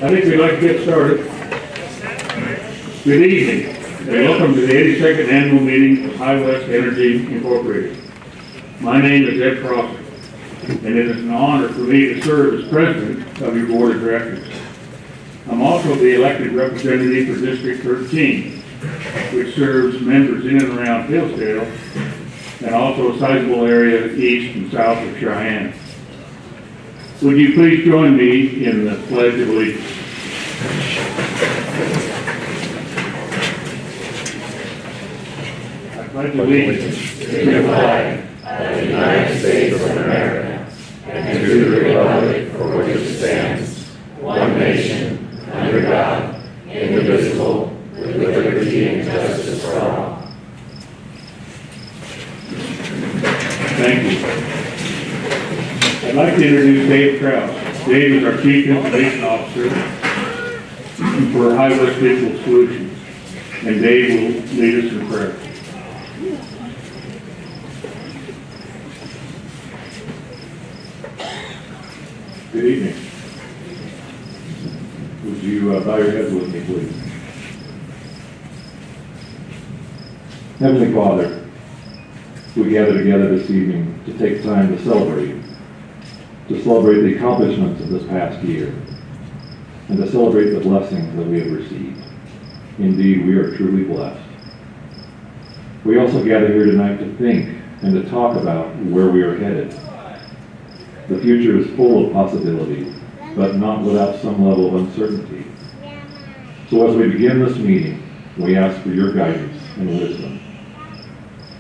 I think we'd like to get started. Good evening, and welcome to the 82nd Annual Meeting of High West Energy Incorporated. My name is Ed Crawford, and it is an honor for me to serve as president of your board of directors. I'm also the elected representative for District 13, which serves members in and around Hillsdale, and also a sizable area east and south of Cheyenne. Would you please join me in the Pledge of Allegiance? I pledge allegiance to the flag of the United States of America and to the republic for which it stands, one nation, under God, indivisible, with liberty and justice for all. Thank you. I'd like to introduce Dave Krause. Dave is our Chief Information Officer for High West Digital Solutions, and Dave will lead us in prayer. Good evening. Would you bow your heads with me, please? Heavenly Father, we gather together this evening to take time to celebrate the accomplishments of this past year, and to celebrate the blessings that we have received. Indeed, we are truly blessed. We also gather here tonight to think and to talk about where we are headed. The future is full of possibilities, but not without some level of uncertainty. So as we begin this meeting, we ask for your guidance and wisdom.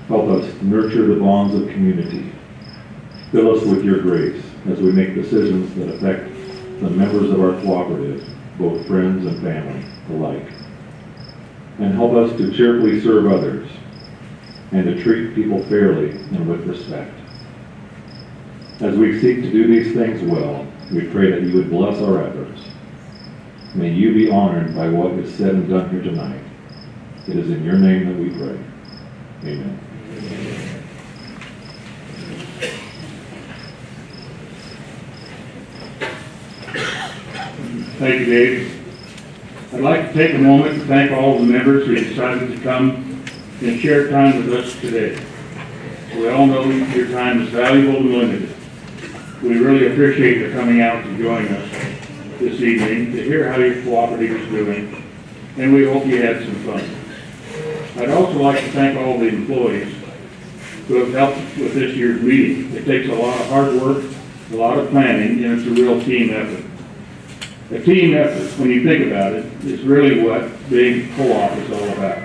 Help us nurture the bonds of community. Fill us with your grace as we make decisions that affect the members of our cooperative, both friends and family alike. And help us to cheerfully serve others and to treat people fairly and with respect. As we seek to do these things well, we pray that you would bless our efforts. May you be honored by what is said and done here tonight. It is in your name that we pray. Amen. Thank you, Dave. I'd like to take a moment to thank all the members who decided to come and share time with us today. We all know your time is valuable and limited. We really appreciate your coming out to join us this evening to hear how your cooperative is doing, and we hope you had some fun. I'd also like to thank all the employees who have helped with this year's meeting. It takes a lot of hard work, a lot of planning, and it's a real team effort. A team effort, when you think about it, is really what being co-op is all about.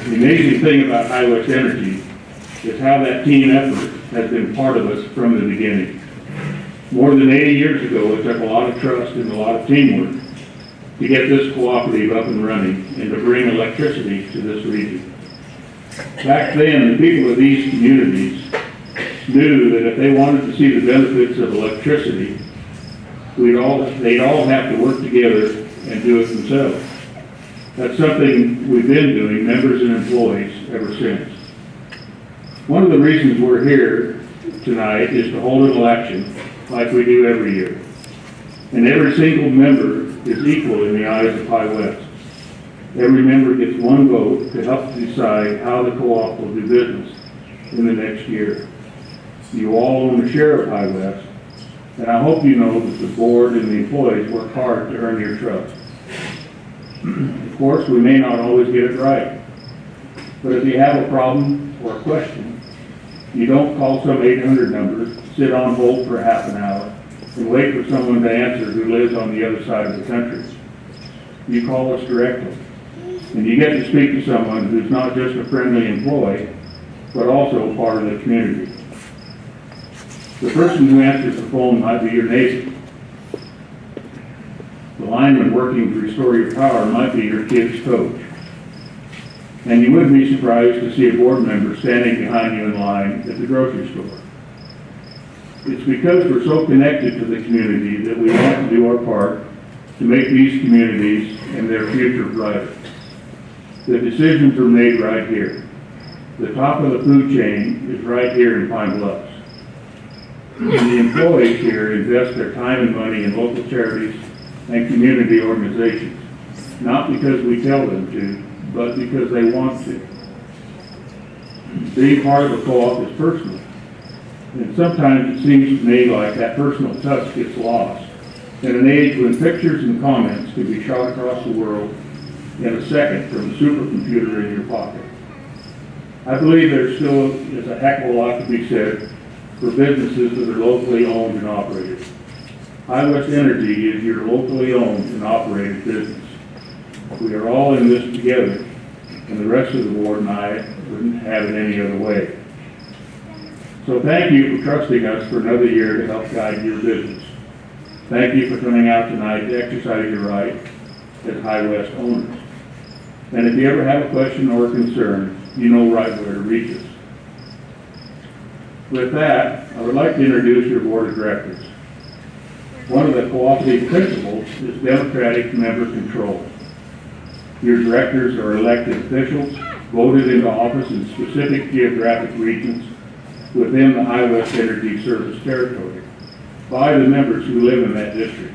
The amazing thing about High West Energy is how that team effort has been part of us from the beginning. More than 80 years ago, it took a lot of trust and a lot of teamwork to get this cooperative up and running and to bring electricity to this region. Back then, the people of these communities knew that if they wanted to see the benefits of electricity, they'd all have to work together and do it themselves. That's something we've been doing, members and employees, ever since. One of the reasons we're here tonight is to hold an election like we do every year. And every single member is equal in the eyes of High West. Every member gets one vote to help decide how the co-op will do business in the next year. You all own a share of High West, and I hope you know that the board and the employees work hard to earn your trust. Of course, we may not always get it right, but if you have a problem or a question, you don't call some 800 number, sit on hold for half an hour, and wait for someone to answer who lives on the other side of the country. You call us directly, and you get to speak to someone who's not just a friendly employee, but also part of the community. The person who answers the phone might be your neighbor. The lineman working to restore your power might be your kid's coach. And you wouldn't be surprised to see a board member standing behind you in line at the grocery store. It's because we're so connected to the community that we want to do our part to make these communities and their future brighter. The decisions are made right here. The top of the food chain is right here in Pine Bluffs. And the employees here invest their time and money in local charities and community organizations, not because we tell them to, but because they want to. Being part of a co-op is personal, and sometimes it seems to me like that personal touch gets lost in an age when pictures and comments can be shot across the world in a second from the supercomputer in your pocket. I believe there still is a heck of a lot to be said for businesses that are locally owned and operated. High West Energy is your locally owned and operated business. We are all in this together, and the rest of the board and I wouldn't have it any other way. So thank you for trusting us for another year to help guide your business. Thank you for coming out tonight to exercise your right as High West owners. And if you ever have a question or a concern, you know right where to reach us. With that, I would like to introduce your board of directors. One of the cooperative principles is democratic member control. Your directors are elected officials, voted into office in specific geographic regions within the High West Energy Service Territory by the members who live in that district.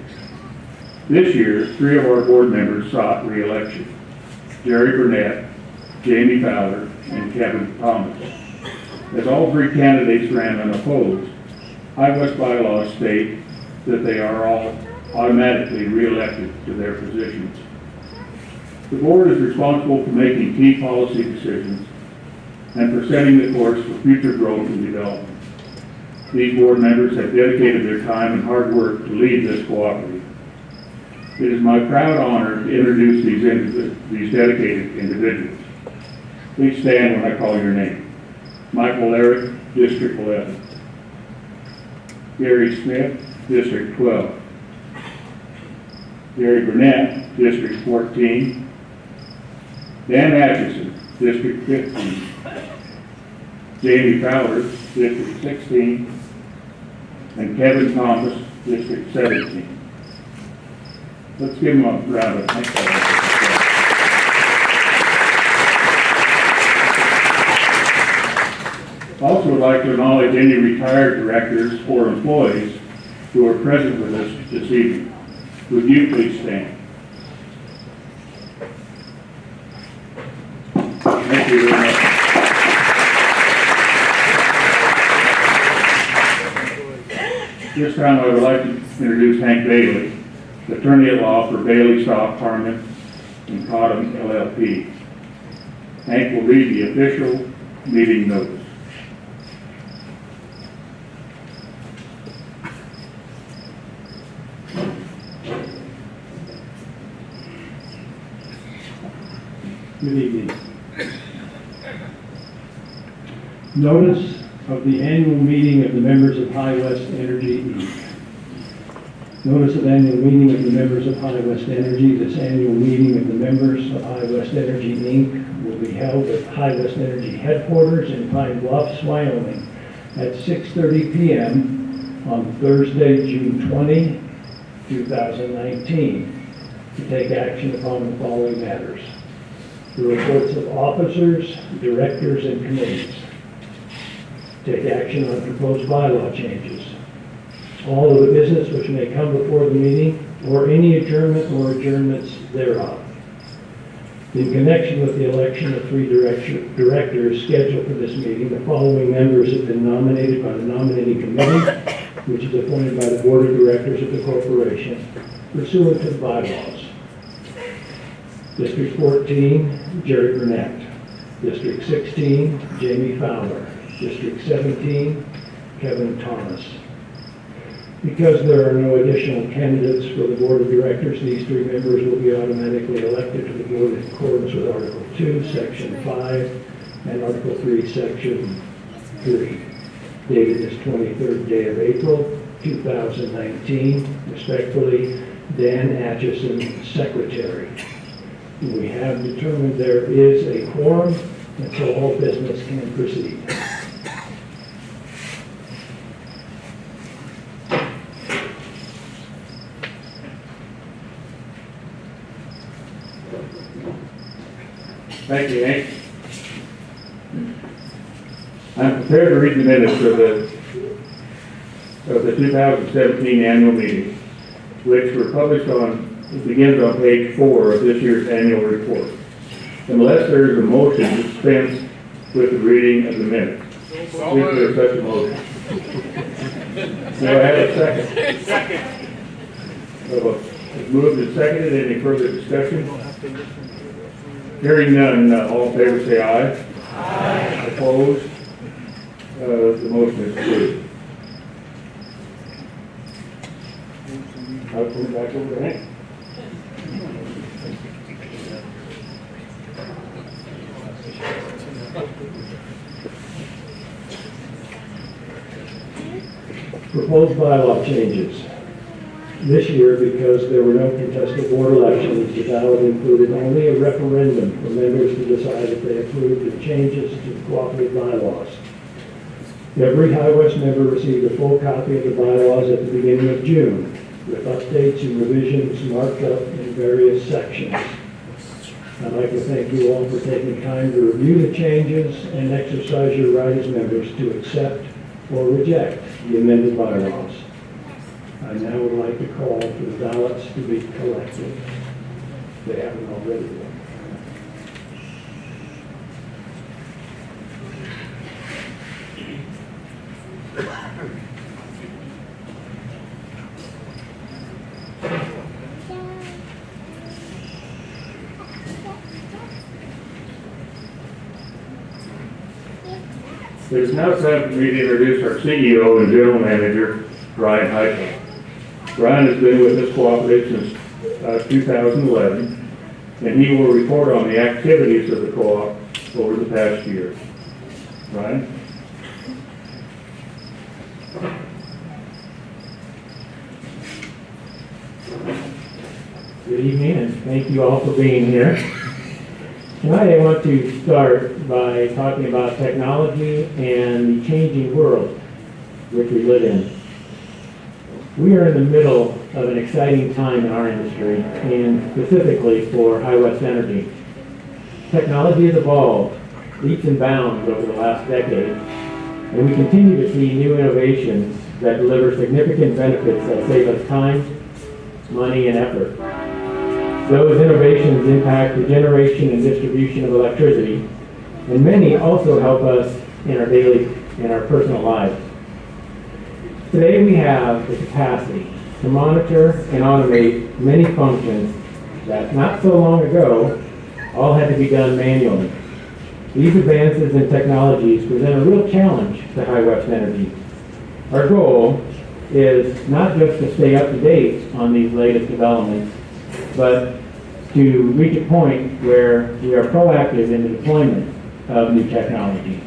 This year, 3 of our board members sought re-election: Jerry Burnett, Jamie Fowler, and Kevin Thomas. As all 3 candidates ran unopposed, High West bylaws state that they are all automatically re-elected to their positions. The board is responsible for making key policy decisions and for setting the course for future growth and development. These board members have dedicated their time and hard work to lead this cooperative. It is my proud honor to introduce these dedicated individuals. Please stand when I call your name. Michael Larrick, District 11. Gary Smith, District 12. Gary Burnett, District 14. Dan Atchison, District 15. Jamie Fowler, District 16. And Kevin Thomas, District 17. Let's give them a round of applause. Also would like to acknowledge any retired directors or employees who are present with us this evening. Would you please stand? Thank you very much. This time I would like to introduce Hank Bailey, attorney at law for Bailey, Stock, Harmon, and Cottom LLP. Hank will read the official meeting notice. Good evening. Notice of the annual meeting of the members of High West Energy, Inc. Notice of annual meeting of the members of High West Energy. This annual meeting of the members of High West Energy, Inc. will be held at High West Energy headquarters in Pine Bluffs, Wyoming at 6:30 p.m. on Thursday, June 20, 2019, to take action upon the following matters: the reports of officers, directors, and committees. Take action on proposed bylaw changes. All of the business which may come before the meeting, or any adjournment or adjournments thereof. In connection with the election of 3 directors scheduled for this meeting, the following members have been nominated by the nominating committee, which is appointed by the board of directors of the corporation, pursuant to the bylaws. District 14, Jerry Burnett. District 16, Jamie Fowler. District 17, Kevin Thomas. Because there are no additional candidates for the board of directors, these 3 members will be automatically elected to the board in accordance with Article 2, Section 5, and Article 3, Section 3. Dated this 23rd day of April, 2019. Respectfully, Dan Atchison, Secretary. We have determined there is a quorum, and so all business can proceed. Thank you, Hank. I'm prepared to read the minutes of the 2017 annual meeting. which were published it begins on page 4 of this year's annual report. Unless there is a motion to dispense with the reading of the minutes. Is there such a motion? May I have a second? Second. It's moved and seconded. Any further discussion? Hearing none, all in favor say aye. Aye. Opposed? The motion is approved. I'll turn it back over to Hank. Proposed bylaw changes. This year, because there were no contested board elections, the ballot included only a referendum for members to decide if they approved the changes to the cooperative bylaws. Every High West member received a full copy of the bylaws at the beginning of June, with updates and revisions marked up in various sections. I'd like to thank you all for taking time to review the changes and exercise your right as members to accept or reject the amended bylaws. I now would like to call for the ballots to be collected. If they haven't already been. It is now time for me to introduce our CEO and General Manager, Brian Heitler. Brian has been with this cooperative since 2011, and he will report on the activities of the co-op over the past year. Brian? Good evening, and thank you all for being here. Tonight I want to start by talking about technology and the changing world which we live in. We are in the middle of an exciting time in our industry, and specifically for High West Energy. Technology has evolved leaps and bounds over the last decade, and we continue to see new innovations that deliver significant benefits that save us time, money, and effort. Those innovations impact the generation and distribution of electricity, and many also help us in our personal lives. Today we have the capacity to monitor and automate many functions that not so long ago all had to be done manually. These advances in technologies present a real challenge to High West Energy. Our goal is not just to stay up to date on these latest developments, but to reach a point where we are proactive in the deployment of new technology.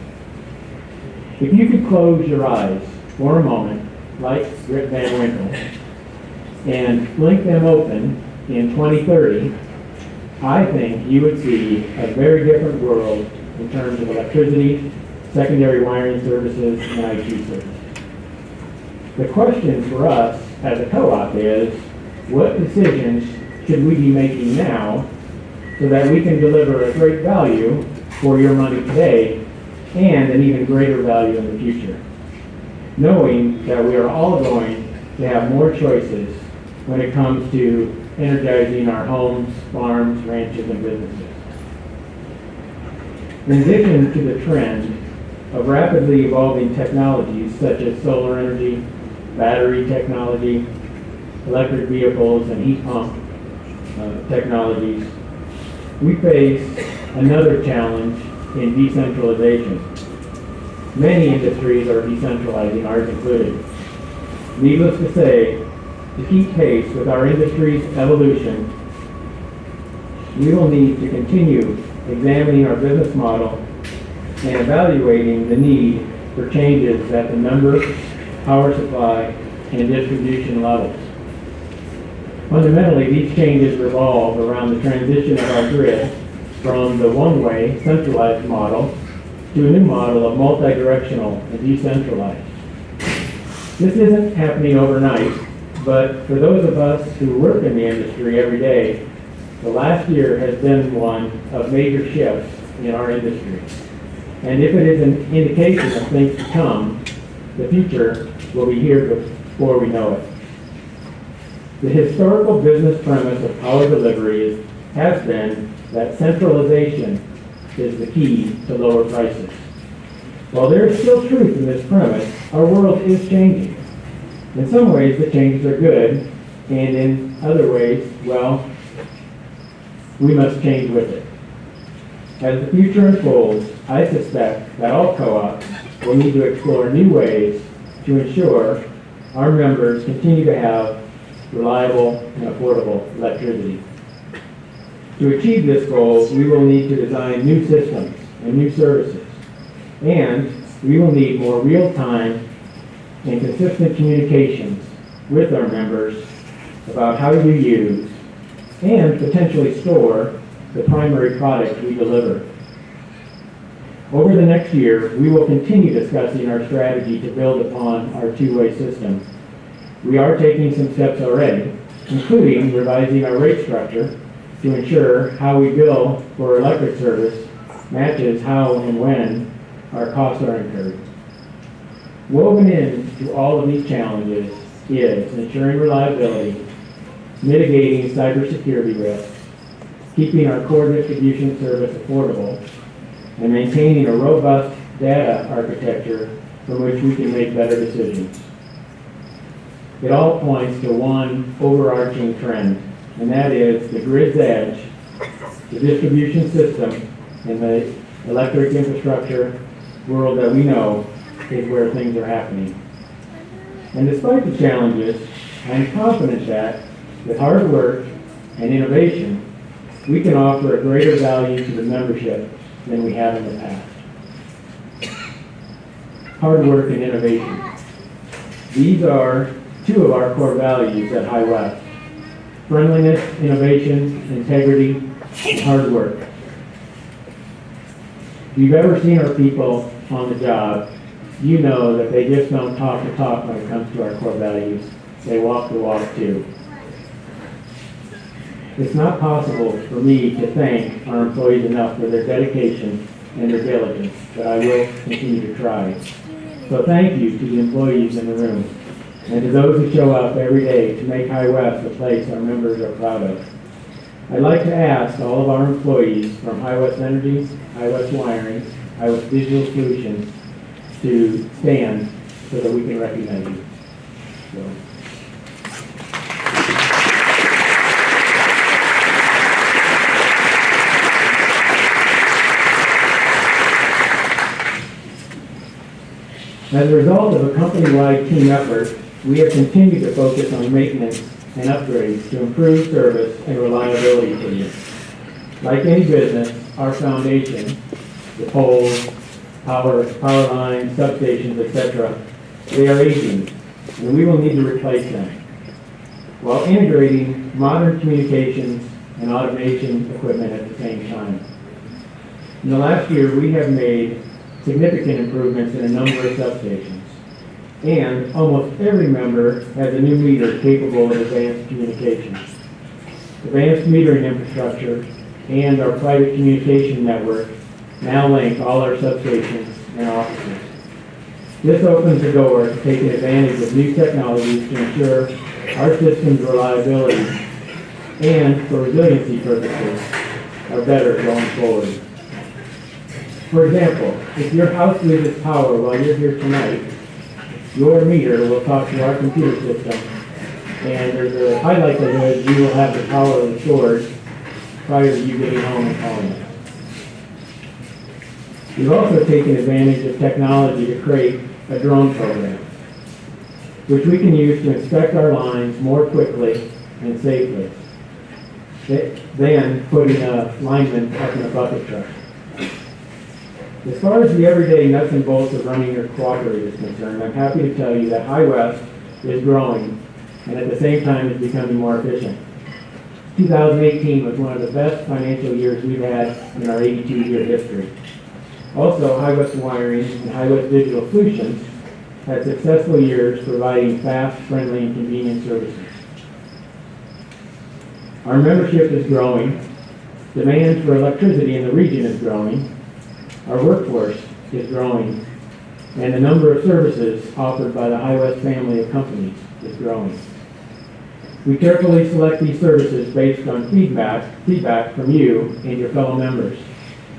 If you could close your eyes for a moment, like Rip Van Winkle, and blink them open in 2030, I think you would see a very different world in terms of electricity, secondary wiring services, and IT services. The question for us as a co-op is, what decisions should we be making now so that we can deliver a great value for your money today and an even greater value in the future, knowing that we are all going to have more choices when it comes to energizing our homes, farms, ranches, and businesses. In addition to the trend of rapidly evolving technologies such as solar energy, battery technology, electric vehicles, and heat pump technologies, we face another challenge in decentralization. Many industries are decentralizing, ours included. Needless to say, to keep pace with our industry's evolution, we will need to continue examining our business model and evaluating the need for changes at the number, power supply, and distribution levels. Fundamentally, these changes revolve around the transition of our grid from the one-way centralized model to a new model of multi-directional and decentralized. This isn't happening overnight, but for those of us who work in the industry every day, the last year has been one of major shifts in our industry. And if it is an indication of things to come, the future will be here before we know it. The historical business premise of power delivery has been that centralization is the key to lower prices. While there is still truth in this premise, our world is changing. In some ways, the changes are good, and in other ways, well, we must change with it. As the future unfolds, I suspect that all co-ops will need to explore new ways to ensure our members continue to have reliable and affordable electricity. To achieve this goal, we will need to design new systems and new services, and we will need more real-time and consistent communications with our members about how to use and potentially store the primary product we deliver. Over the next year, we will continue discussing our strategy to build upon our two-way system. We are taking some steps already, including revising our rate structure to ensure how we bill for electric service matches how and when our costs are incurred. Woven into all of these challenges is ensuring reliability, mitigating cybersecurity risks, keeping our core distribution service affordable, and maintaining a robust data architecture from which we can make better decisions. It all points to one overarching trend, and that is the grid's edge, the distribution system, and the electric infrastructure world that we know is where things are happening. And despite the challenges, I'm confident that with hard work and innovation, we can offer a greater value to the membership than we have in the past. Hard work and innovation. These are two of our core values at High West. Friendliness, innovation, integrity, and hard work. If you've ever seen our people on the job, you know that they just don't talk the talk when it comes to our core values. They walk the walk too. It's not possible for me to thank our employees enough for their dedication and their diligence, but I will continue to try. So thank you to the employees in the room, and to those who show up every day to make High West a place our members are proud of. I'd like to ask all of our employees from High West Energy, High West Wiring, High West Digital Solutions to stand so that we can recognize you. So. As a result of a company-wide team effort, we have continued to focus on maintenance and upgrades to improve service and reliability for you. Like any business, our foundation, the poles, power lines, substations, etc., they are aging, and we will need to replace them, while integrating modern communications and automation equipment at the same time. In the last year, we have made significant improvements in a number of substations, and almost every member has a new meter capable of advanced communications. Advanced metering infrastructure and our private communication network now link all our substations and offices. This opens the door to taking advantage of new technologies to ensure our system's reliability and, for resiliency purposes, are better going forward. For example, if your house loses power while you're here tonight, your meter will talk to our computer system, and there's a high likelihood you will have the power restored prior to you getting home and calling us. We've also taken advantage of technology to create a drone program, which we can use to inspect our lines more quickly and safely than putting a lineman up in a bucket truck. As far as the everyday nuts and bolts of running your cooperative is concerned, I'm happy to tell you that High West is growing and at the same time is becoming more efficient. 2018 was one of the best financial years we've had in our 82-year history. Also, High West Wiring and High West Digital Solutions had successful years providing fast, friendly, and convenient services. Our membership is growing, demand for electricity in the region is growing, our workforce is growing, and the number of services offered by the High West family of companies is growing. We carefully select these services based on feedback from you and your fellow members.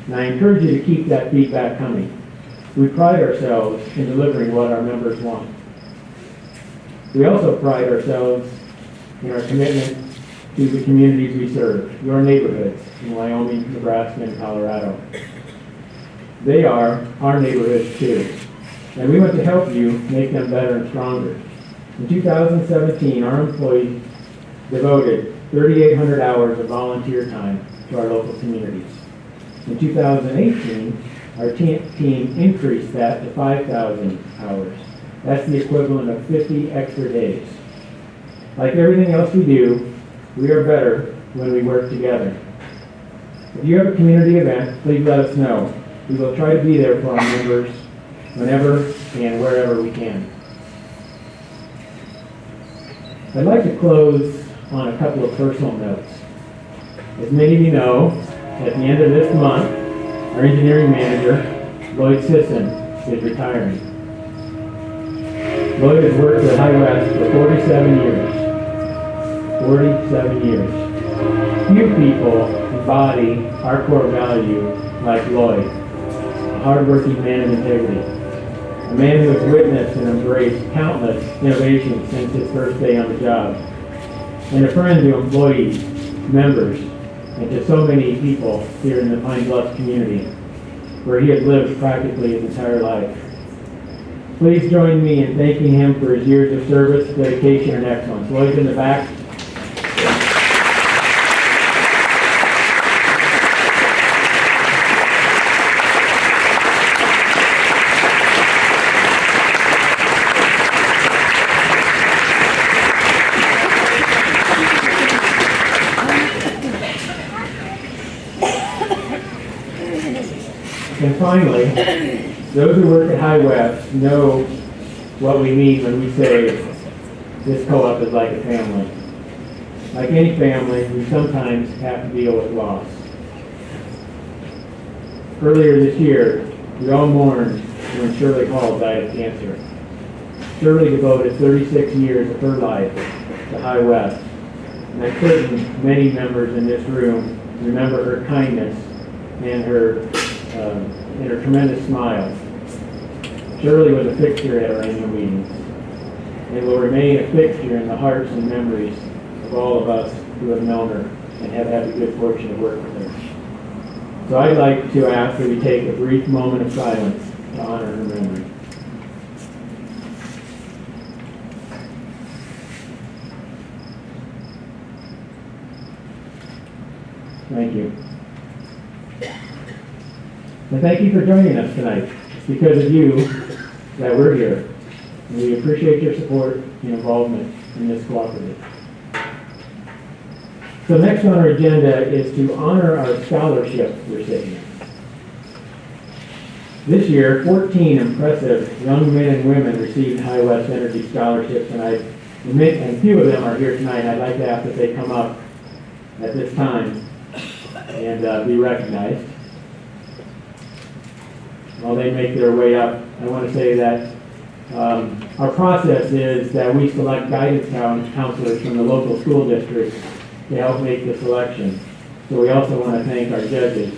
And I encourage you to keep that feedback coming. We pride ourselves in delivering what our members want. We also pride ourselves in our commitment to the communities we serve, your neighborhoods in Wyoming, Nebraska, and Colorado. They are our neighborhoods too, and we want to help you make them better and stronger. In 2017, our employees devoted 3,800 hours of volunteer time to our local communities. In 2018, our team increased that to 5,000 hours. That's the equivalent of 50 extra days. Like everything else we do, we are better when we work together. If you have a community event, please let us know. We will try to be there for our members whenever and wherever we can. I'd like to close on a couple of personal notes. As many of you know, at the end of this month, our engineering manager, Lloyd Sisson, is retiring. Lloyd has worked at High West for 47 years. 47 years. Few people embody our core value like Lloyd, a hardworking man of integrity, a man who has witnessed and embraced countless innovations since his first day on the job, and a friend to employees, members, and to so many people here in the Pine Bluff community, where he has lived practically his entire life. Please join me in thanking him for his years of service, dedication, and excellence. Lloyd's in the back. And finally, those who work at High West know what we mean when we say this co-op is like a family. Like any family, we sometimes have to deal with loss. Earlier this year, we all mourned when Shirley Hall died of cancer. Shirley devoted 36 years of her life to High West, and I'm certain many members in this room remember her kindness and her tremendous smile. Shirley was a fixture at our annual meetings and will remain a fixture in the hearts and memories of all of us who have known her and have had the good fortune to work with her. So I'd like to ask that we take a brief moment of silence to honor her memory. Thank you. And thank you for joining us tonight. It's because of you that we're here. And we appreciate your support and involvement in this cooperative. So next on our agenda is to honor our scholarship recipients. This year, 14 impressive young men and women received High West Energy scholarships, and a few of them are here tonight. I'd like to ask that they come up at this time and be recognized. While they make their way up, I want to say that our process is that we select guidance counselors from the local school districts to help make the selection. So we also want to thank our judges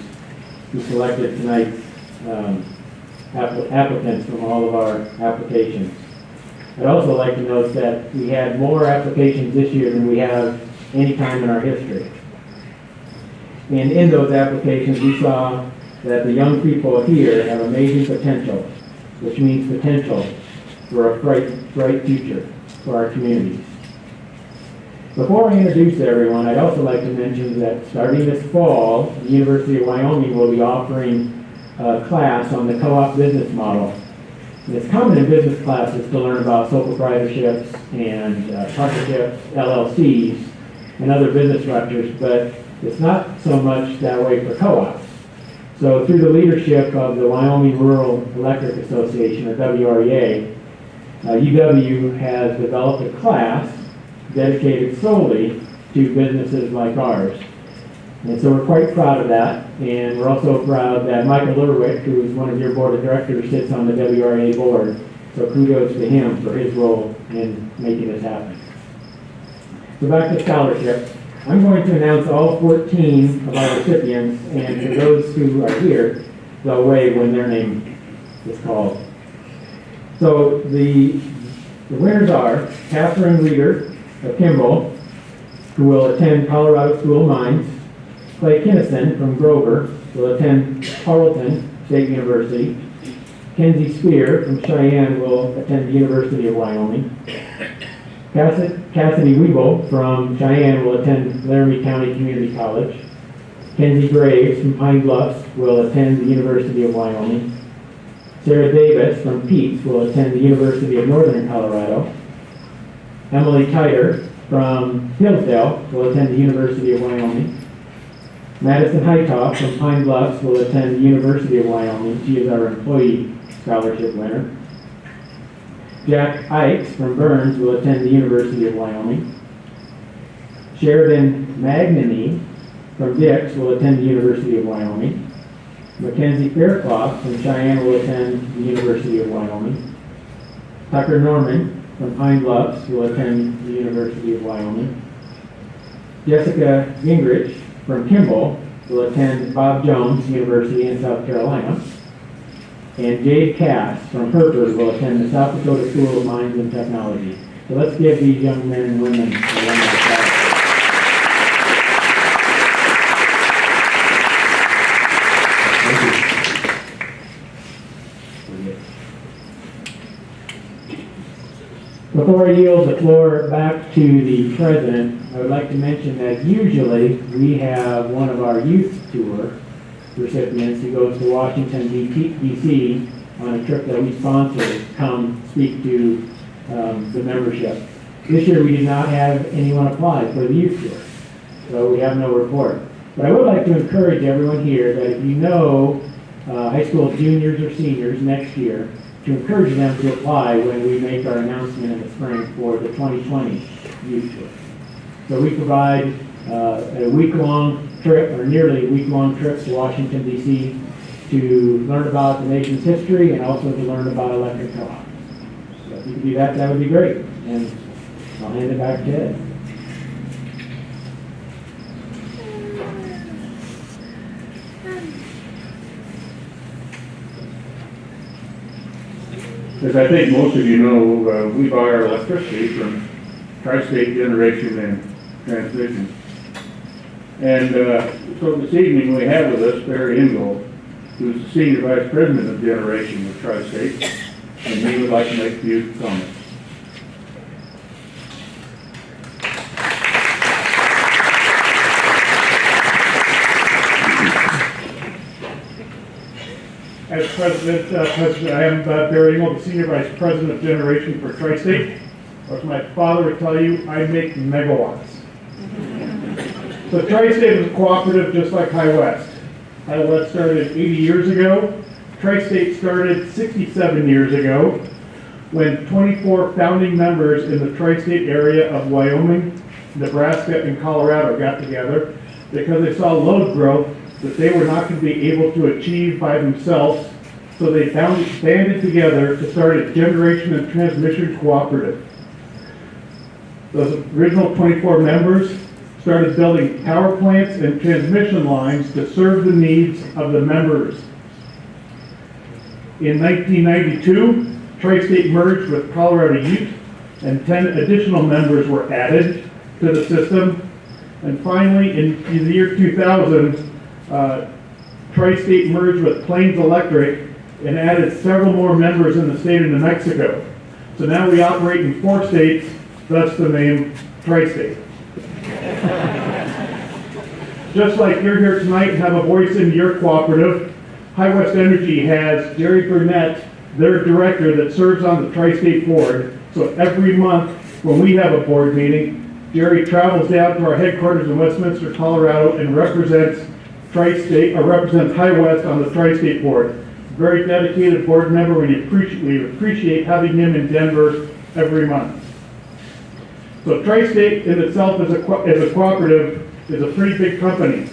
who selected tonight's applicants from all of our applications. I'd also like to note that we had more applications this year than we have any time in our history. And in those applications, we saw that the young people here have amazing potential, which means potential for a bright future for our communities. Before I introduce everyone, I'd also like to mention that starting this fall, the University of Wyoming will be offering a class on the co-op business model. And it's common in business classes to learn about sole proprietorships and partnerships, LLCs, and other business structures, but it's not so much that way for co-ops. So through the leadership of the Wyoming Rural Electric Association, or WREA, UW has developed a class dedicated solely to businesses like ours. And so we're quite proud of that, and we're also proud that Michael Lurwick, who is one of your board of directors, sits on the WREA board. So kudos to him for his role in making this happen. So back to scholarships. I'm going to announce all 14 of our recipients, and for those who are here, they'll wave when their name is called. So the winners are Catherine Leader of Kimball, who will attend Colorado School of Mines. Clay Kinnison from Grover will attend Tarleton State University. Kenzie Spear from Cheyenne will attend the University of Wyoming. Cassidy Weeble from Cheyenne will attend Laramie County Community College. Kenzie Graves from Pine Bluffs will attend the University of Wyoming. Sarah Davis from Pete's will attend the University of Northern Colorado. Emily Titer from Hillsdale will attend the University of Wyoming. Madison Hightoff from Pine Bluffs will attend the University of Wyoming. She is our employee scholarship winner. Jack Ikes from Burns will attend the University of Wyoming. Sheridan Magnany from Dix will attend the University of Wyoming. Mackenzie Fairclough from Cheyenne will attend the University of Wyoming. Tucker Norman from Pine Bluffs will attend the University of Wyoming. Jessica Gingrich from Kimball will attend Bob Jones University in South Carolina. And Jade Cass from Hereford will attend the South Dakota School of Mines and Technology. So let's give these young men and women a round of applause. Before I yield the floor back to the president, I would like to mention that usually we have one of our youth tour recipients who goes to Washington, D.C. on a trip that we sponsor come speak to the membership. This year we did not have anyone apply for the youth tour, so we have no report. But I would like to encourage everyone here that if you know high school juniors or seniors next year, to encourage them to apply when we make our announcement in the spring for the 2020 youth tour. So we provide a week-long trip, or nearly a week-long trip to Washington, D.C. to learn about the nation's history and also to learn about electric co-ops. So if you could do that, that would be great. And I'll hand it back to Ed. As I think most of you know, we buy our electricity from Tri-State Generation and Transmission. And so this evening we have with us Barry Ingold, who's the Senior Vice President of Generation with Tri-State, and he would like to make a few comments. As President, I am Barry Ingold, the Senior Vice President of Generation for Tri-State. As my father would tell you, I make megawatts. So Tri-State is a cooperative just like High West. High West started 80 years ago. Tri-State started 67 years ago when 24 founding members in the Tri-State area of Wyoming, Nebraska, and Colorado got together because they saw load growth that they were not going to be able to achieve by themselves. So they banded together to start a generation and transmission cooperative. Those original 24 members started building power plants and transmission lines to serve the needs of the members. In 1992, Tri-State merged with Colorado Ute, and 10 additional members were added to the system. And finally, in the year 2000, Tri-State merged with Plains Electric and added several more members in the state of New Mexico. So now we operate in 4 states, thus the name Tri-State. Just like you're here tonight and have a voice in your cooperative, High West Energy has Jerry Burnett, their director that serves on the Tri-State board. So every month when we have a board meeting, Jerry travels down to our headquarters in Westminster, Colorado and represents Tri-State, or represents High West on the Tri-State board. Very dedicated board member. We appreciate having him in Denver every month. So Tri-State in itself as a cooperative is a pretty big company.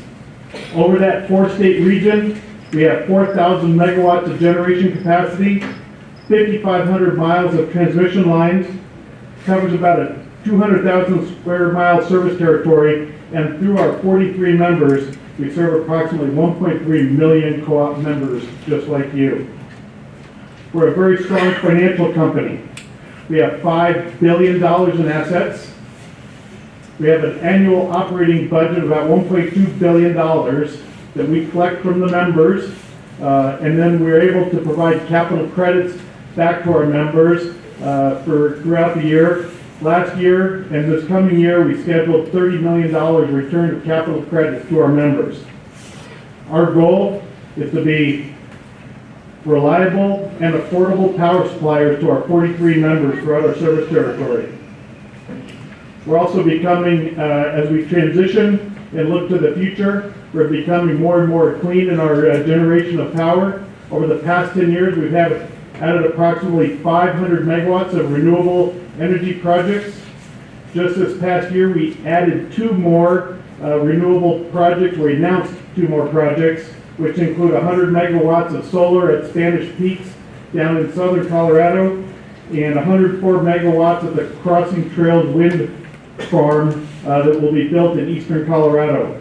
Over that 4-state region, we have 4,000 megawatts of generation capacity, 5,500 miles of transmission lines, covers about a 200,000 square mile service territory, and through our 43 members, we serve approximately 1.3 million co-op members just like you. We're a very strong financial company. We have $5 billion in assets. We have an annual operating budget of about $1.2 billion that we collect from the members, and then we're able to provide capital credits back to our members throughout the year. Last year and this coming year, we scheduled $30 million return of capital credits to our members. Our goal is to be reliable and affordable power suppliers to our 43 members throughout our service territory. We're also becoming, as we transition and look to the future, we're becoming more and more clean in our generation of power. Over the past 10 years, we've added approximately 500 megawatts of renewable energy projects. Just this past year, we added 2 more renewable projects. We announced 2 more projects, which include 100 megawatts of solar at Spanish Peaks down in southern Colorado, and 104 megawatts at the Crossing Trails wind farm that will be built in eastern Colorado.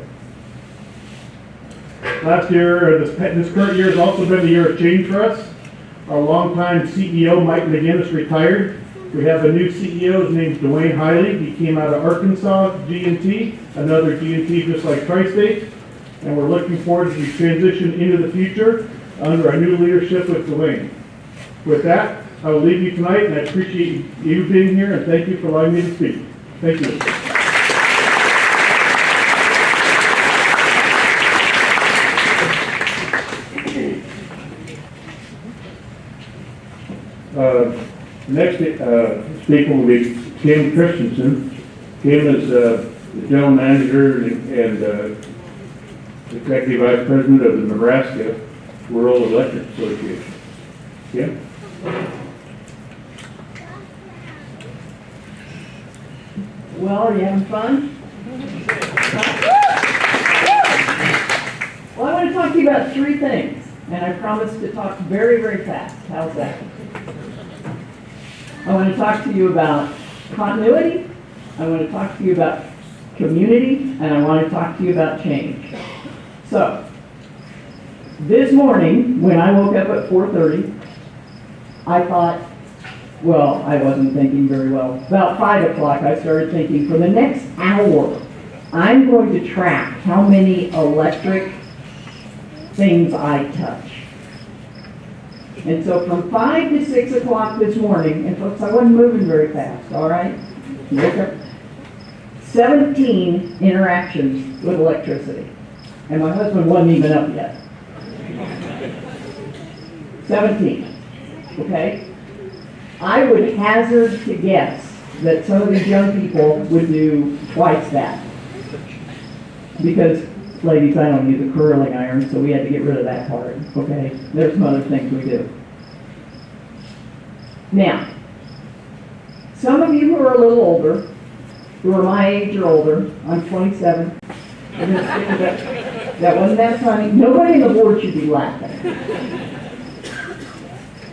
Last year, this current year has also been a year of change for us. Our longtime CEO, Mike McGinnis, retired. We have a new CEO, his name's Dwayne Hiley. He came out of Arkansas, G&T, another G&T just like Tri-State. And we're looking forward to the transition into the future under our new leadership with Dwayne. With that, I will leave you tonight, and I appreciate you being here, and thank you for allowing me to speak. Thank you. Next speaker will be Kim Christensen. Kim is the general manager and executive vice president of the Nebraska Rural Electric Association. Kim? Well, are you having fun? Well, I want to talk to you about 3 things, and I promise to talk very, very fast. How's that? I want to talk to you about continuity, I want to talk to you about community, and I want to talk to you about change. So, this morning, when I woke up at 4:30, I thought, well, I wasn't thinking very well. About 5 o'clock, I started thinking, for the next hour, I'm going to track how many electric things I touch. And so from 5 to 6 o'clock this morning, and folks, I wasn't moving very fast, all right? Woke up. 17 interactions with electricity. And my husband wasn't even up yet. 17, okay? I would hazard to guess that some of these young people would do twice that. Because, ladies, I don't use a curling iron, so we had to get rid of that part, okay? There's some other things we do. Now, some of you who are a little older, who are my age or older, I'm 27, that wasn't that funny. Nobody on the board should be laughing.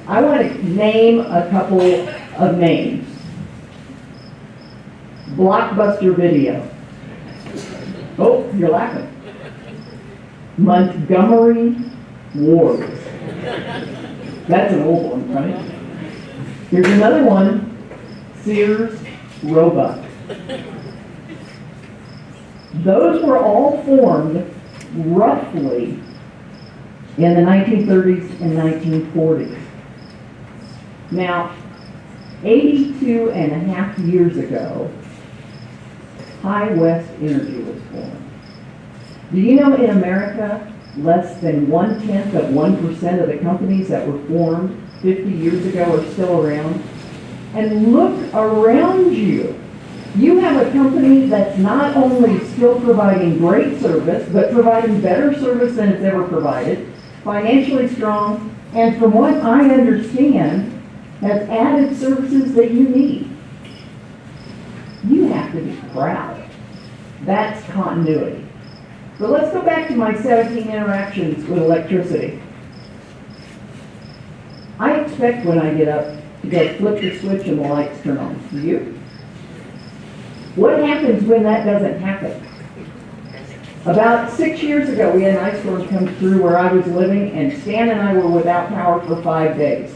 I want to name a couple of names. Blockbuster Video. Oh, you're laughing. Montgomery Ward. That's an old one, right? Here's another one. Sears Roebuck. Those were all formed roughly in the 1930s and 1940s. Now, 82 and a half years ago, High West Energy was formed. Do you know in America, less than 0.1% of the companies that were formed 50 years ago are still around? And look around you. You have a company that's not only still providing great service, but providing better service than it's ever provided, financially strong, and from what I understand, has added services that you need. You have to be proud. That's continuity. But let's go back to my 17 interactions with electricity. I expect when I get up to go flip the switch and the lights turn on. Do you? What happens when that doesn't happen? About 6 years ago, we had an ice storm come through where I was living, and Stan and I were without power for 5 days.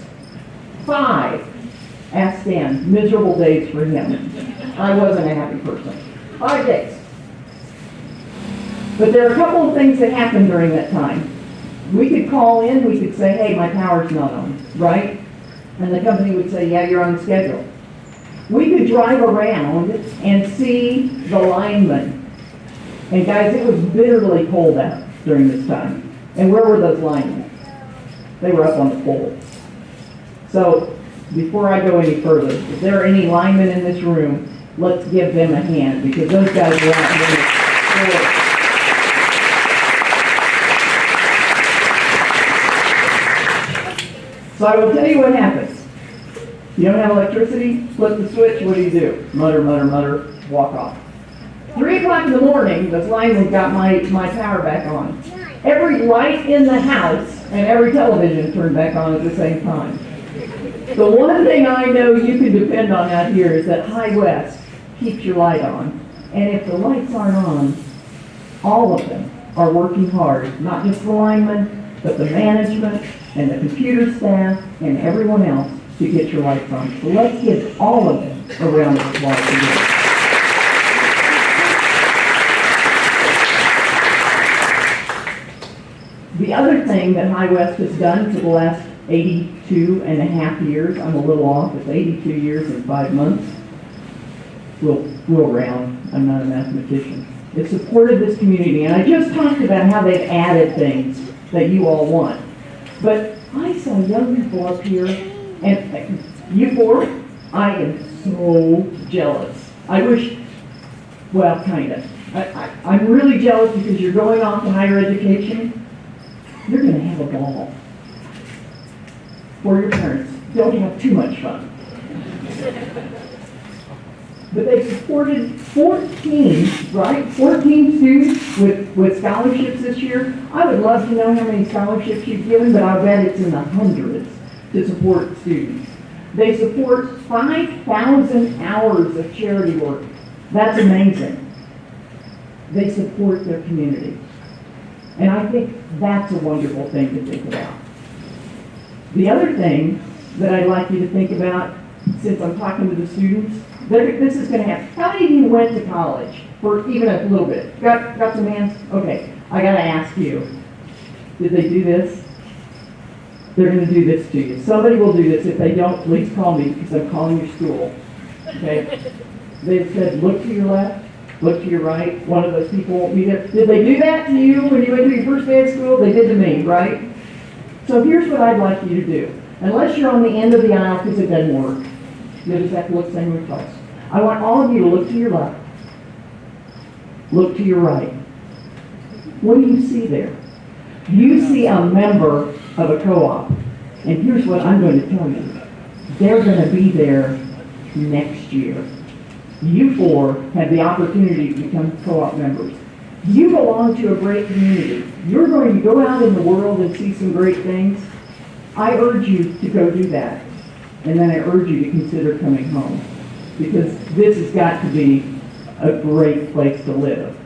5. Ask Stan, miserable days for him. I wasn't a happy person. 5 days. But there are a couple of things that happened during that time. We could call in, we could say, hey, my power's not on, right? And the company would say, yeah, you're on the schedule. We could drive around and see the linemen. And guys, it was bitterly cold out during this time. And where were those linemen? They were up on the pole. So, before I go any further, if there are any linemen in this room, let's give them a hand, because those guys were out there. So I will tell you what happens. You don't have electricity, flip the switch, what do? Mutter, mutter, mutter, walk off. 3 o'clock in the morning, those linemen got my power back on. Every light in the house and every television turned back on at the same time. The one thing I know you can depend on out here is that High West keeps your light on. And if the lights aren't on, all of them are working hard, not just the linemen, but the management and the computer staff and everyone else to get your lights on. So let's give all of them a round of applause together. The other thing that High West has done for the last 82 and a half years, I'm a little off, it's 82 years and 5 months. We'll round, I'm not a mathematician. It supported this community, and I just talked about how they've added things that you all want. But I saw young people up here, and you four, I am so jealous. I wish, well, kind of. I'm really jealous because you're going off to higher education. You're going to have a ball. For your parents, don't have too much fun. But they supported 14 students with scholarships this year. I would love to know how many scholarships you've given, but I bet it's in the hundreds to support students. They support 5,000 hours of charity work. That's amazing. They support their community. And I think that's a wonderful thing to think about. The other thing that I'd like you to think about, since I'm talking to the students, this is going to happen. How many of you went to college for even a little bit? Got some hands? Okay, I got to ask you. Did they do this? They're going to do this to you. Somebody will do this. If they don't, please call me, because I'm calling your school. Okay? They said, look to your left, look to your right. One of those people won't be there. Did they do that to you when you went to your first day of school? They did to me, right? So here's what I'd like you to do. Unless you're on the end of the aisle, because it doesn't work. You just have to look same way twice. I want all of you to look to your left. Look to your right. What do you see there? You see a member of a co-op. And here's what I'm going to tell you. They're going to be there next year. You four have the opportunity to become co-op members. You belong to a great community. You're going to go out in the world and see some great things. I urge you to go do that. And then I urge you to consider coming home. Because this has got to be a great place to live.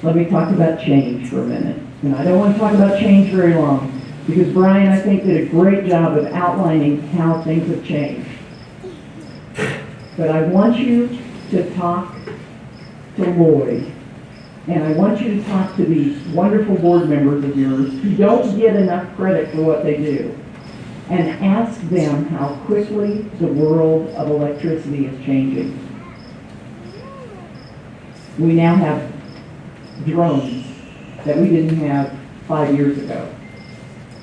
Let me talk about change for a minute. And I don't want to talk about change very long, because Brian, I think, did a great job of outlining how things have changed. But I want you to talk to Lloyd, and I want you to talk to these wonderful board members of yours who don't get enough credit for what they do, and ask them how quickly the world of electricity is changing. We now have drones that we didn't have 5 years ago.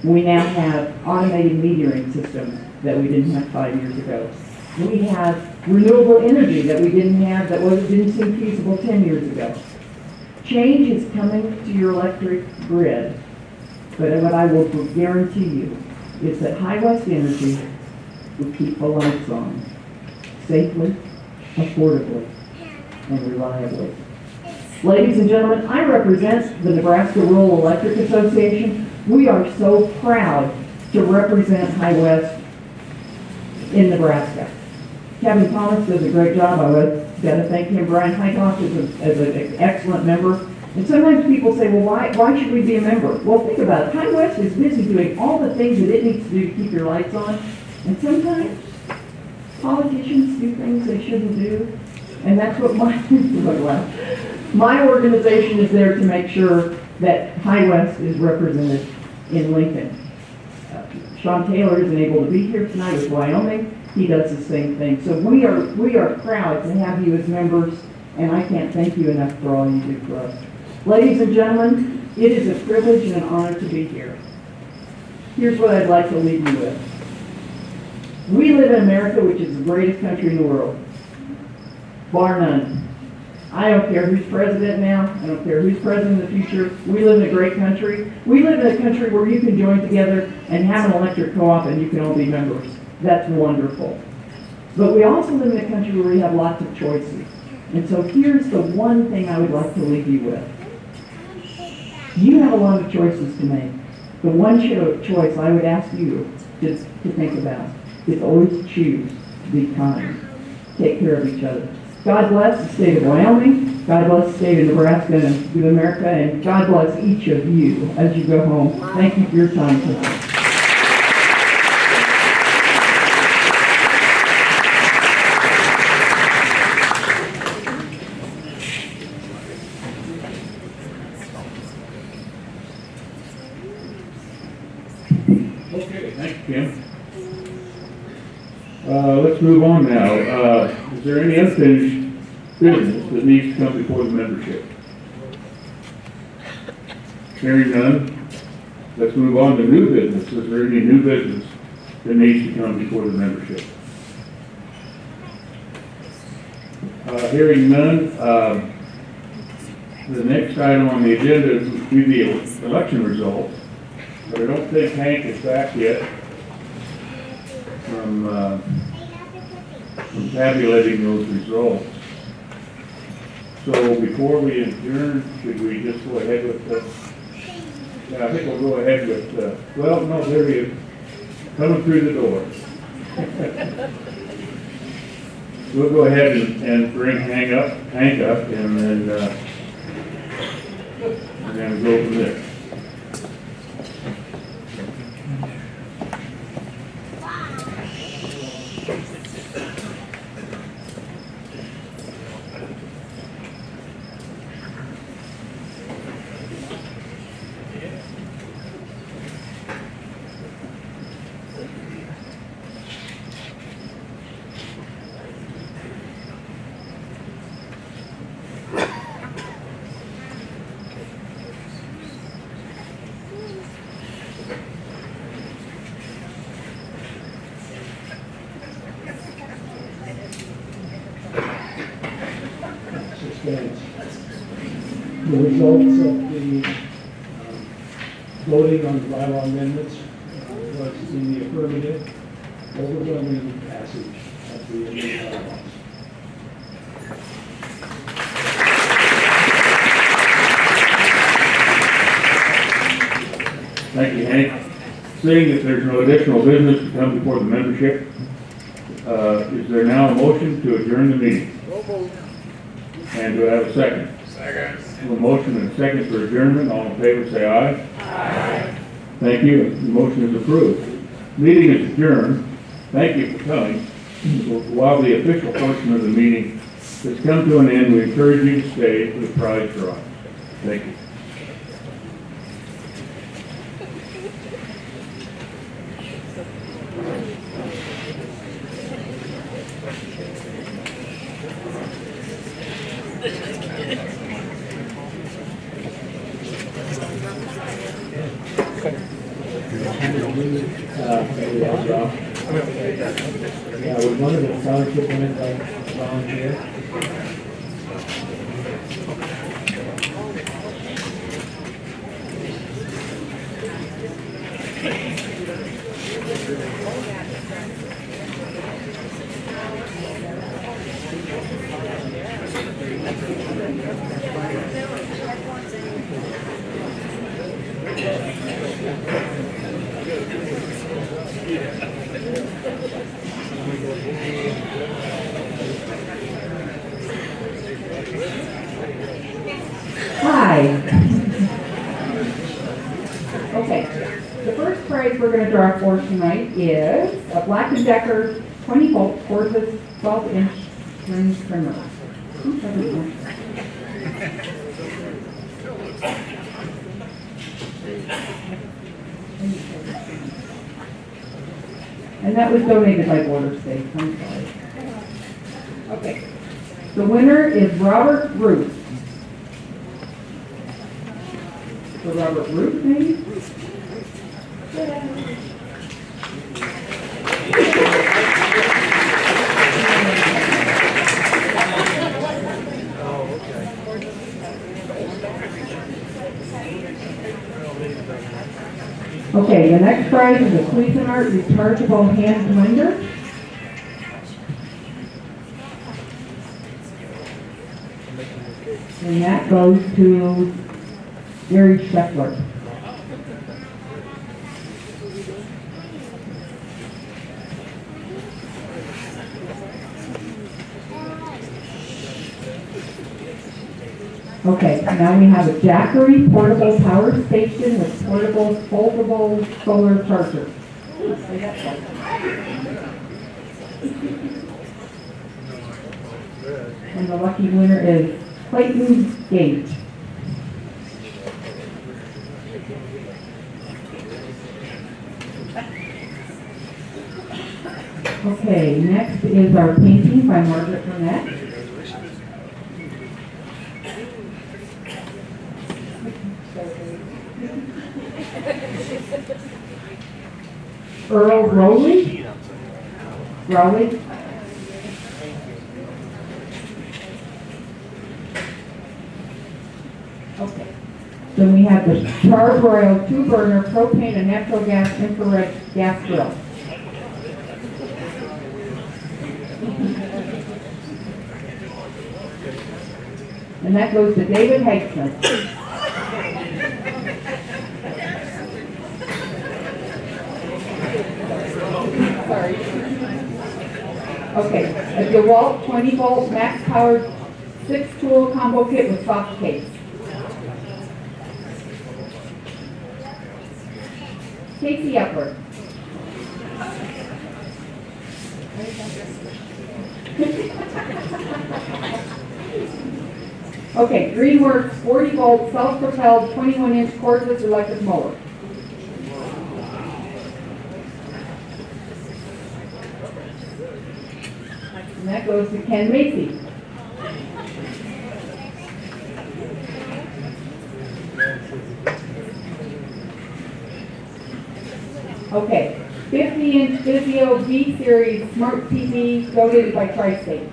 We now have automated metering systems that we didn't have 5 years ago. We have renewable energy that we didn't have, that didn't seem feasible 10 years ago. Change is coming to your electric grid, but what I will guarantee you is that High West Energy will keep the lights on safely, affordably, and reliably. Ladies and gentlemen, I represent the Nebraska Rural Electric Association. We are so proud to represent High West in Nebraska. Kevin Thomas does a great job. I would gotta thank him. Brian Hykoff is an excellent member. And sometimes people say, well, why should we be a member? Well, think about it. High West is busy doing all the things that it needs to do to keep your lights on. And sometimes politicians do things they shouldn't do. And that's what my organization is there to make sure that High West is represented in Lincoln. Sean Taylor isn't able to be here tonight with Wyoming. He does the same thing. So we are proud to have you as members, and I can't thank you enough for all you do for us. Ladies and gentlemen, it is a privilege and an honor to be here. Here's what I'd like to leave you with. We live in America, which is the greatest country in the world, bar none. I don't care who's president now. I don't care who's president in the future. We live in a great country. We live in a country where you can join together and have an electric co-op and you can all be members. That's wonderful. But we also live in a country where we have lots of choices. And so here's the one thing I would like to leave you with. You have a lot of choices to make. The one choice I would ask you to think about is always choose to be kind. Take care of each other. God bless the state of Wyoming. God bless the state of Nebraska and good America. And God bless each of you as you go home. Thank you for your time tonight. Okay, thank you, Kim. Let's move on now. Is there any unfinished business that needs to come before the membership? Hearing none, let's move on to new business. Is there any new business that needs to come before the membership? Hearing none, the next item on the agenda is the election results. But I don't think Hank is back yet from tabulating those results. So before we adjourn, should we just go ahead with yeah, I think we'll go ahead with, well, no, there he is, coming through the door. We'll go ahead and bring Hank up, and then we're going to go from there. The results of the voting on the bylaw amendments was in the affirmative, overwhelming passage of the amended bylaws. Thank you, Hank. Seeing that there's no additional business to come before the membership, is there now a motion to adjourn the meeting? And do I have a second? Second. A motion and a second for adjournment. All in favor, say aye. Aye. Thank you. The motion is approved. Meeting is adjourned. Thank you for coming. While the official portion of the meeting has come to an end, we encourage you to stay for the prize drawing. Thank you. Was one of the scholarship winners like volunteer? prize. Okay, the first prize we're going to draw for tonight is a Black & Decker 20-volt cordless 12-inch string trimmer. Who doesn't want that? And that was donated by Border State, I'm sorry. Okay. The winner is Robert Ruth. So Robert Ruth, maybe? Okay, the next prize is a Cuisinart rechargeable hand blender. And that goes to Gary Scheffler. Okay, now we have a Jackery portable power station with portable foldable solar charger. And the lucky winner is Clayton Gage. Okay, next is our painting by Margaret Burnett. Earl Rowley. Okay. Then we have the Charbroil 2-burner propane and natural gas infrared gas grill. And that goes to David Hagsman. Sorry. Okay, a DeWalt 20-volt max-powered 6-tool combo kit with soft case. Casey Upward. Okay, Greenworks 40-volt self-propelled 21-inch cordless electric mower. And that goes to Ken Macy. Okay, 50-inch Vizio V-Series Smart TV donated by Tri-State.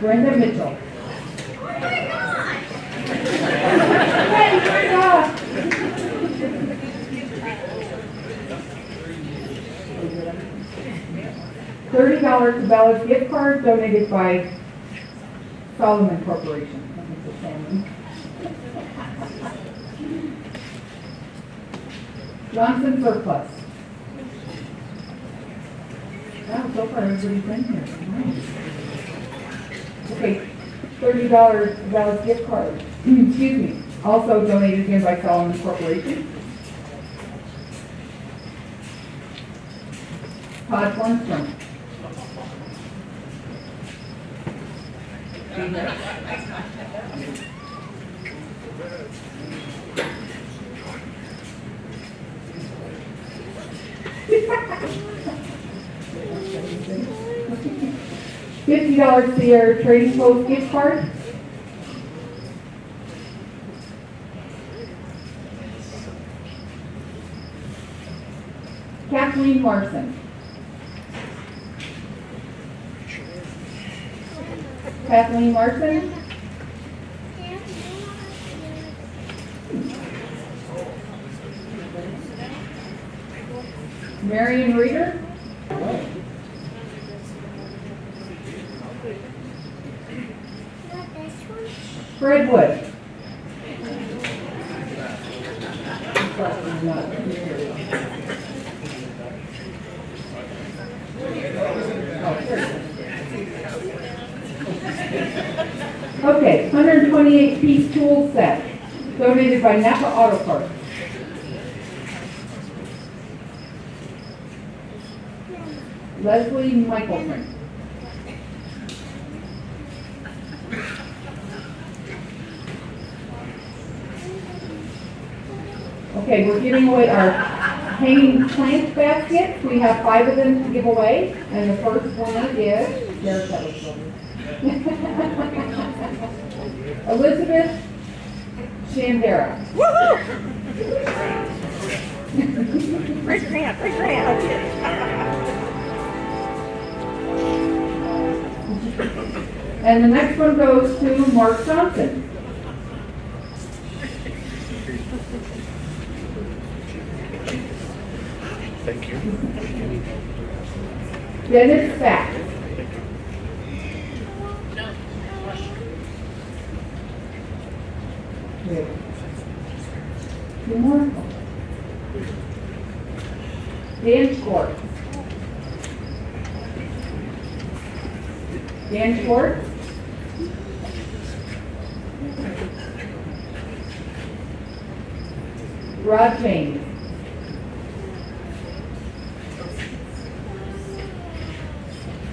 Brenda Mitchell. Hey, Brenda! $30 Cabela's gift card donated by Solomon Corporation. Johnson Surplus. Wow, so far everybody's been here. Nice. Okay, $30 Cabela's gift card. Excuse me. Also donated here by Solomon Corporation. Todd Lundstrom. $50 Sierra Trading Post gift card. Kathleen Larson. Kathleen Larson. Marion Reeder. Fred Wood. Okay, 128-piece tool set, donated by Napa Auto Parts. Leslie Michelson. Okay, we're giving away our hanging plant baskets. We have 5 of them to give away, and the first winner is Jared Tellerson. Elizabeth Shandera. Raise your hand, raise your hand. And the next one goes to Mark Johnson. Thank you. Dennis Fax. Two more. Dan Schwartz. Dan Schwartz. Rod James.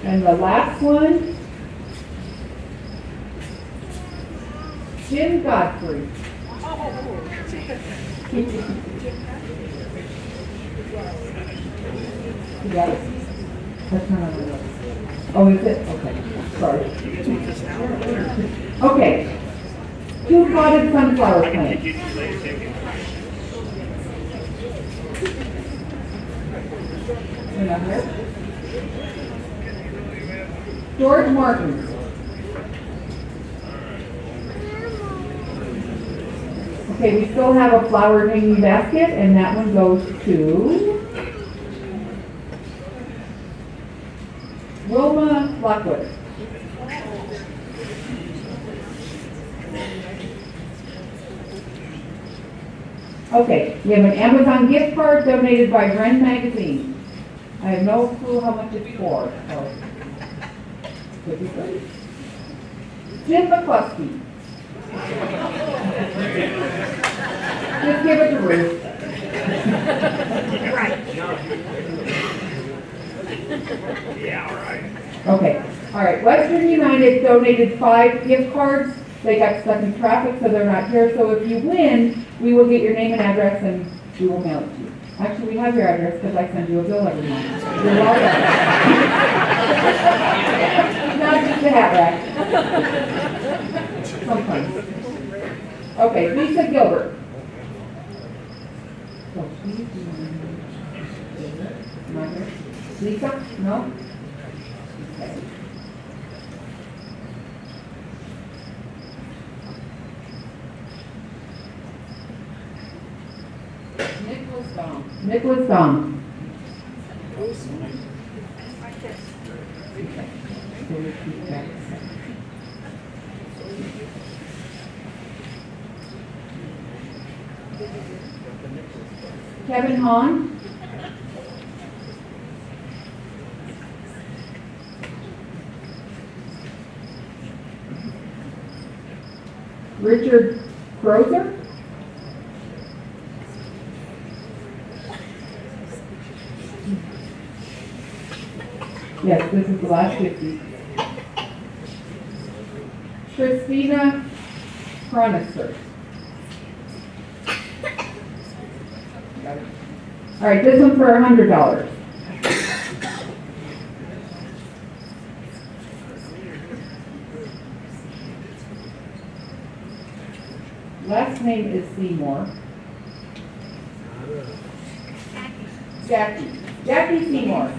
And the last one, Jim Godfrey. You got it? That's not on the list. Oh, is it? Okay, sorry. Okay. 2 potted sunflower plants. Another. George Martin. Okay, we still have a flower hanging basket, and that one goes to Wilma Lockwood. Okay, we have an Amazon gift card donated by Ren Magazine. I have no clue how much it's for, so. Could be good. Jim McCluskey. Just give it to Ruth. Okay, all right. Western United donated 5 gift cards. They got stuck in traffic, so they're not here. So if you win, we will get your name and address, and we will mail it to you. Actually, we have your address because I send you a bill every month. You're welcome. Not just a hat rack. Sometimes. Okay, Lisa Gilbert. Lisa? No? Okay. Nicholas Dom. Kevin Hahn. Richard Crozer. Yes, this is the last 50. Christina Cronister. All right, this one's for $100. Last name is Seymour. Jackie Seymour.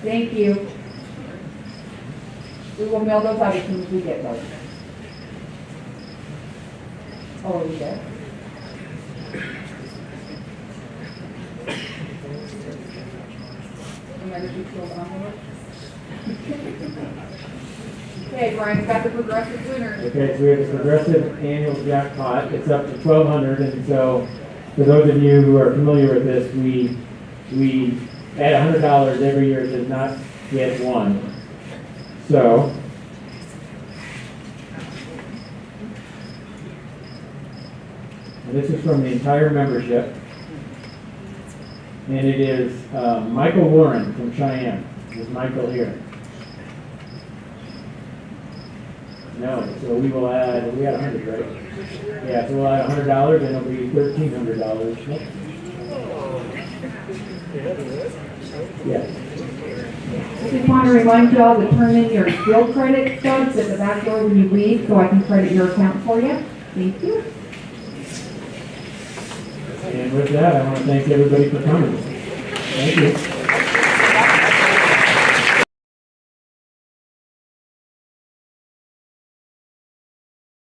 Thank you. We will mail those out as soon as we get those. Oh, are we there? Okay, Brian's got the progressive winner. Okay, so we have the progressive annual jackpot. It's up to $1,200, and so for those of you who are familiar with this, we add $100 every year to not get one. So And this is from the entire membership. And it is Michael Warren from Cheyenne. Is Michael here? No, so we will add, we had 100, right? Yeah, so we'll add $100 and it'll be $1,300. Yes. I just want to remind you all to turn in your bill credit stubs at the back door when you leave, so I can credit your account for you. Thank you. And with that, I want to thank everybody for coming. Thank you.